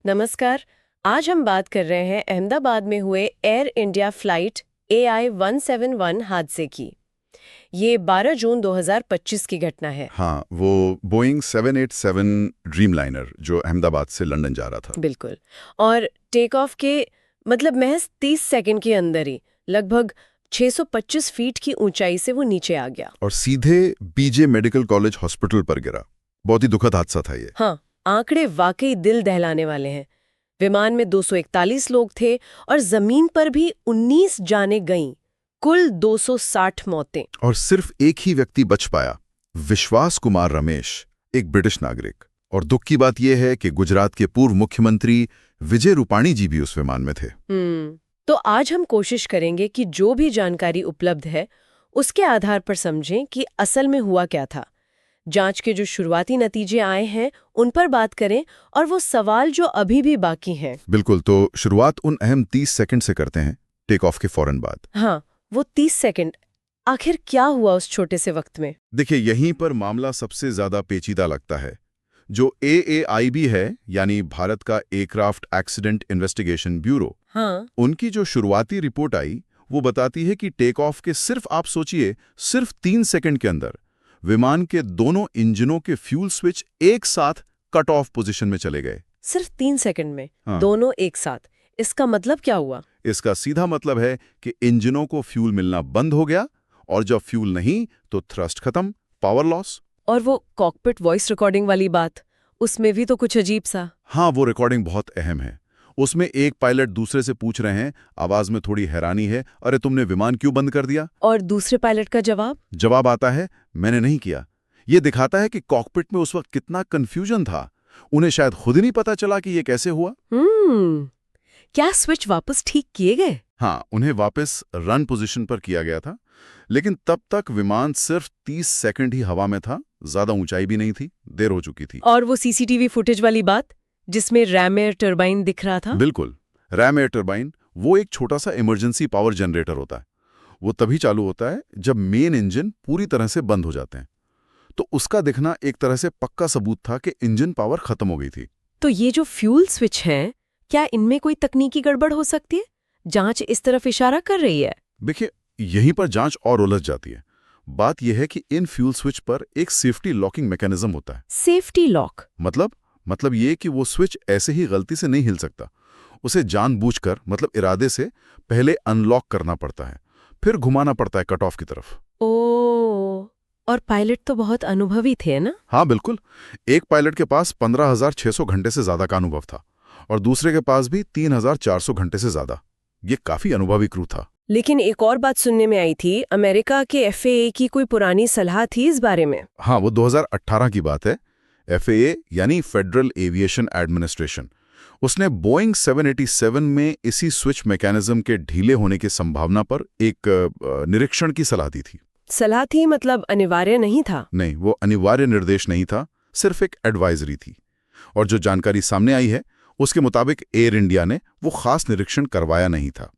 नमस्कार। आज हम बात कर रहे हैं अहमदाबाद में हुए एयर इंडिया फ्लाइट AI 171 हादसे की। ये 12 जून 2025 की घटना है। हाँ, वो बोइंग 787 ड्रीमलाइनर जो अहमदाबाद से लंदन जा रहा था। बिल्कुल। और टेक ऑफ के महज 30 सेकंड के अंदर ही लगभग 625 फीट की ऊंचाई से वो नीचे आ गया। और सीधे बीजे मेडिकल कॉलेज हॉस्पिटल पर गिरा। बहुत ही दुखद हादसा था ये। हाँ, आंकड़े वाकई दिल दहलाने वाले हैं। विमान में 241 लोग थे और जमीन पर भी 19 जानें गईं। कुल 260 मौतें। और सिर्फ एक ही व्यक्ति बच पाया, विश्वास कुमार रमेश, एक ब्रिटिश नागरिक। और दुख की बात यह है कि गुजरात के पूर्व मुख्यमंत्री विजय रूपाणी जी भी उस विमान में थे। तो आज हम कोशिश करेंगे कि जो भी जानकारी उपलब्ध है उसके आधार पर समझें कि असल में हुआ क्या था। जांच के जो शुरुआती नतीजे आए हैं उन पर बात करें और वो सवाल जो अभी भी बाकी हैं। बिल्कुल, तो शुरुआत उन अहम 30 सेकंड से करते हैं, टेक ऑफ के फौरन बाद। हाँ, वो 30 सेकंड। आखिर क्या हुआ उस छोटे से वक्त में? देखिए, यहीं पर मामला सबसे ज्यादा पेचीदा लगता है। जो AAIB है, यानी भारत का एयरक्राफ्ट एक्सीडेंट इन्वेस्टिगेशन ब्यूरो, हाँ, उनकी जो शुरुआती रिपोर्ट आई वो बताती है कि टेक ऑफ के सिर्फ, आप सोचिए, सिर्फ 3 सेकंड के अंदर विमान के दोनों इंजनों के फ्यूल स्विच एक साथ कट ऑफ पोजीशन में चले गए। सिर्फ 3 सेकंड में? हाँ। दोनों एक साथ? इसका मतलब क्या हुआ? इसका सीधा मतलब है कि इंजनों को फ्यूल मिलना बंद हो गया, और जब फ्यूल नहीं तो थ्रस्ट खत्म, पावर लॉस। और वो कॉकपिट वॉइस रिकॉर्डिंग वाली बात, उसमें भी तो कुछ अजीब सा। हाँ, वो रिकॉर्डिंग बहुत अहम है। उसमें एक पायलट दूसरे से पूछ रहे हैं, आवाज में थोड़ी हैरानी है, अरे तुमने विमान क्यों बंद कर दिया? और दूसरे पायलट का जवाब आता है, मैंने नहीं किया। ये दिखाता है कि कॉकपिट में उस वक्त कितना कंफ्यूजन था। उन्हें शायद खुद ही नहीं पता चला कि ये कैसे हुआ। क्या स्विच वापस ठीक किए गए? हाँ, उन्हें वापस रन पोजीशन पर किया गया था, लेकिन तब तक विमान सिर्फ 30 सेकंड ही हवा में था, ज्यादा ऊंचाई भी नहीं थी, देर हो चुकी थी। और वो CCTV फुटेज वाली बात जिसमें रैम एयर टरबाइन दिख रहा था? बिल्कुल, रैम एयर टरबाइन वो एक छोटा सा इमरजेंसी पावर जनरेटर होता है। वो तभी चालू होता है जब मेन इंजन पूरी तरह से बंद हो जाते हैं। तो उसका दिखना एक तरह से पक्का सबूत था कि इंजन पावर खत्म हो गई थी। तो ये जो फ्यूल स्विच हैं, क्या इनमें कोई तकनीकी गड़बड़ हो सकती है? जांच इस तरफ इशारा कर रही है। देखिए, यहीं पर जांच और उलझ जाती है। बात यह है कि इन फ्यूल स्विच पर एक सेफ्टी लॉकिंग मैकेनिज्म होता है। Safety lock? मतलब ये कि वो स्विच ऐसे ही गलती से नहीं हिल सकता। उसे जानबूझकर, मतलब इरादे से, पहले अनलॉक करना पड़ता है, फिर घुमाना पड़ता है कट ऑफ की तरफ। ओ, और पायलट तो बहुत अनुभवी थे ना? हाँ बिल्कुल, एक पायलट के पास 15,600 घंटे से ज्यादा का अनुभव था, और दूसरे के पास भी 3,400 घंटे से ज्यादा। ये काफी अनुभवी क्रू था। लेकिन एक और बात सुनने में आई थी, अमेरिका के FAA की कोई पुरानी सलाह थी इस बारे में। हाँ, वो 2018 की बात है। FAA यानी फेडरल एविएशन एडमिनिस्ट्रेशन, उसने बोइंग 787 में इसी स्विच मैकेनिज्म के ढीले होने की संभावना पर एक निरीक्षण की सलाह दी थी। सलाह थी मतलब अनिवार्य नहीं था? नहीं, वो अनिवार्य निर्देश नहीं था, सिर्फ एक एडवाइजरी थी। और जो जानकारी सामने आई है उसके मुताबिक एयर इंडिया ने वो खास निरीक्षण करवाया नहीं था।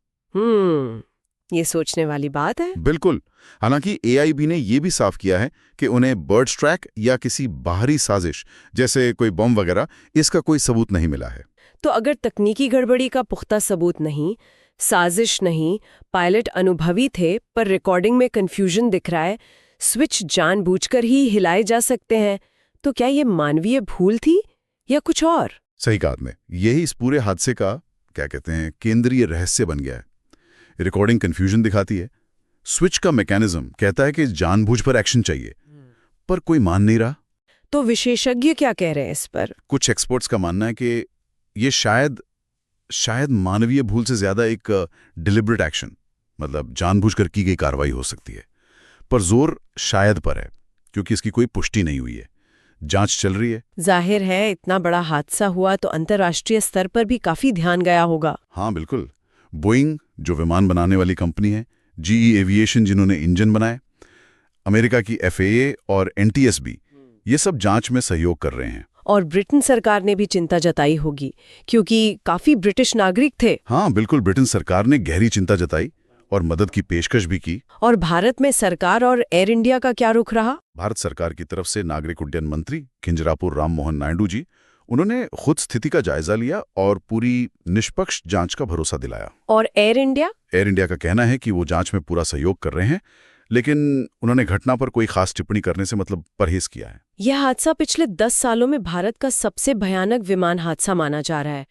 ये सोचने वाली बात है। बिल्कुल। हालांकि AIB ने यह भी साफ किया है कि उन्हें बर्ड स्ट्रैक या किसी बाहरी साजिश जैसे कोई बम वगैरह, इसका कोई सबूत नहीं मिला है। तो अगर तकनीकी गड़बड़ी का पुख्ता सबूत नहीं, साजिश नहीं, पायलट अनुभवी थे पर रिकॉर्डिंग में कंफ्यूजन दिख रहा है, स्विच जानबूझकर ही हिलाए जा सकते हैं, तो क्या ये मानवीय भूल थी या कुछ और? सही कहा आपने। यही इस पूरे हादसे का, क्या कहते हैं, केंद्रीय रहस्य बन गया है। रिकॉर्डिंग कंफ्यूजन दिखाती है, स्विच का मैकेनिज्म कहता है कि जानबूझ पर एक्शन चाहिए, पर कोई मान नहीं रहा। तो विशेषज्ञ क्या कह रहे हैं इस पर? कुछ एक्सपर्ट्स का मानना है कि ये शायद मानवीय भूल से ज्यादा एक डिलिबरेट एक्शन, मतलब जानबूझकर की गई कार्रवाई हो सकती है। पर जोर शायद पर है, क्योंकि इसकी कोई पुष्टि नहीं हुई है। जांच चल रही है। जाहिर है, इतना बड़ा हादसा हुआ तो अंतर्राष्ट्रीय स्तर पर भी काफी ध्यान गया होगा। हाँ बिल्कुल। बोइंग जो विमान बनाने वाली कंपनी है, GE एविएशन जिन्होंने इंजन बनाए, अमेरिका की FAA और NTSB, ये सब जांच में सहयोग कर रहे हैं। और ब्रिटेन सरकार ने भी चिंता जताई होगी, क्योंकि काफी ब्रिटिश नागरिक थे। हाँ बिल्कुल, ब्रिटेन सरकार ने गहरी चिंता जताई और मदद की पेशकश भी की। और भारत में सरकार और एयर इंडिया का क्या रुख रहा? भारत सरकार की तरफ से नागरिक उड्डयन मंत्री किंजरापुर राम मोहन नायडू जी, उन्होंने खुद स्थिति का जायजा लिया और पूरी निष्पक्ष जांच का भरोसा दिलाया। और एयर इंडिया? एयर इंडिया का कहना है कि वो जांच में पूरा सहयोग कर रहे हैं, लेकिन उन्होंने घटना पर कोई खास टिप्पणी करने से परहेज किया है। यह हादसा पिछले 10 सालों में भारत का सबसे भयानक विमान हादसा माना जा रहा है।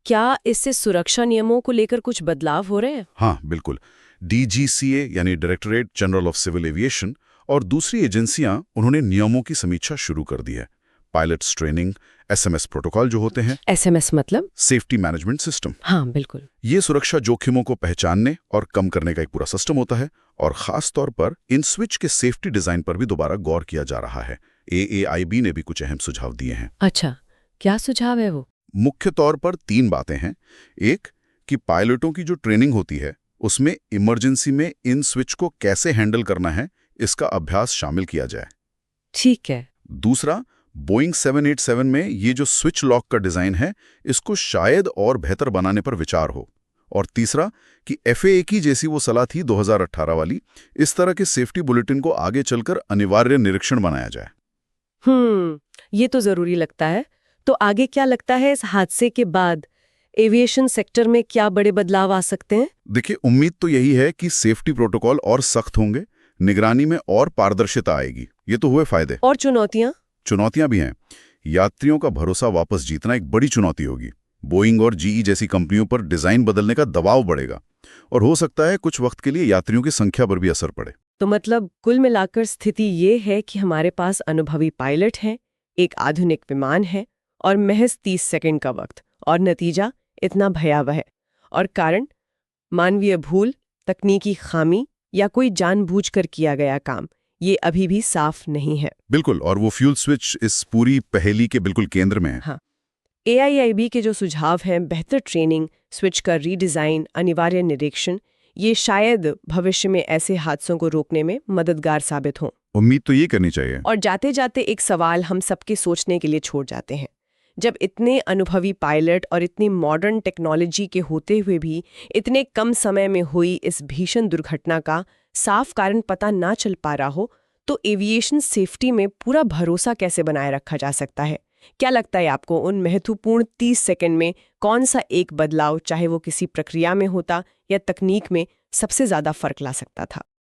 क्या इससे सुरक्षा नियमों को लेकर कुछ बदलाव हो रहे हैं? हाँ, बिल्कुल। DGCA यानी directorate general of civil aviation और दूसरी एजेंसियां उन्होंने नियमों की समीक्षा शुरू कर दी है। पायलट्स ट्रेनिंग, SMS प्रोटोकॉल जो होते हैं, SMS मतलब? Safety management system. हाँ, बिल्कुल। ये सुरक्षा जोखिमों को पहचानने और कम करने का एक पूरा सिस्टम होता है, और खास तौर पर इन स्विच के सेफ्टी डिजाइन पर भी दोबारा गौर किया जा रहा है। AAIB ने भी कुछ अहम सुझाव दिए हैं। अच्छा, क्या सुझाव है वो? मुख्य तौर पर 3 बातें हैं। एक, कि पायलटों की जो ट्रेनिंग होती है उसमें इमरजेंसी में इन स्विच को कैसे हैंडल करना है, इसका अभ्यास शामिल किया जाए। ठीक है। दूसरा, बोइंग 787 में ये जो स्विच लॉक का डिजाइन है, इसको शायद और बेहतर बनाने पर विचार हो। और तीसरा, कि FAA की जैसी वो सलाह थी 2018 वाली, इस तरह के सेफ्टी बुलेटिन को आगे चलकर अनिवार्य निरीक्षण बनाया जाए। ये तो जरूरी लगता है। तो आगे क्या लगता है, इस हादसे के बाद एविएशन सेक्टर में क्या बड़े बदलाव आ सकते हैं? देखिए, उम्मीद तो यही है कि सेफ्टी प्रोटोकॉल और सख्त होंगे, निगरानी में और पारदर्शिता आएगी। ये तो हुए फायदे। और चुनौतियां? चुनौतियां भी हैं। यात्रियों का भरोसा वापस जीतना एक बड़ी चुनौती होगी। बोइंग और GE जैसी कंपनियों पर डिजाइन बदलने का दबाव बढ़ेगा, और हो सकता है कुछ वक्त के लिए यात्रियों की संख्या पर भी असर पड़े। तो मतलब कुल मिलाकर स्थिति ये है कि हमारे पास अनुभवी पायलट हैं, एक आधुनिक विमान है और महज 30 सेकंड का वक्त, और नतीजा इतना भयावह है। और कारण मानवीय भूल, तकनीकी खामी या कोई जानबूझकर किया गया काम, ये अभी भी साफ नहीं है। बिल्कुल, और वो फ्यूल स्विच इस पूरी पहेली के बिल्कुल केंद्र में है। हाँ, AIIB के जो सुझाव हैं, बेहतर ट्रेनिंग, स्विच का रीडिज़ाइन, अनिवार्य निरीक्षण, ये शायद भविष्य में ऐसे हादसों को रोकने में मददगार साबित हों। उम्मीद तो ये करनी चाहिए। और जाते जाते एक सवाल हम सबके सोचने के लिए छोड़ जाते हैं। जब इतने अनुभवी पायलट और इतनी मॉडर्न टेक्नोलॉजी के होते हुए भी इतने कम समय में हुई इस भीषण दुर्घटना का साफ कारण पता ना चल पा रहा हो, तो एविएशन सेफ्टी में पूरा भरोसा कैसे बनाए रखा जा सकता है? क्या लगता है आपको, उन महत्वपूर्ण 30 सेकंड में कौन सा एक बदलाव, चाहे वो किसी प्रक्रिया में होता या तकनीक में, सबसे ज्यादा फर्क ला सकता था?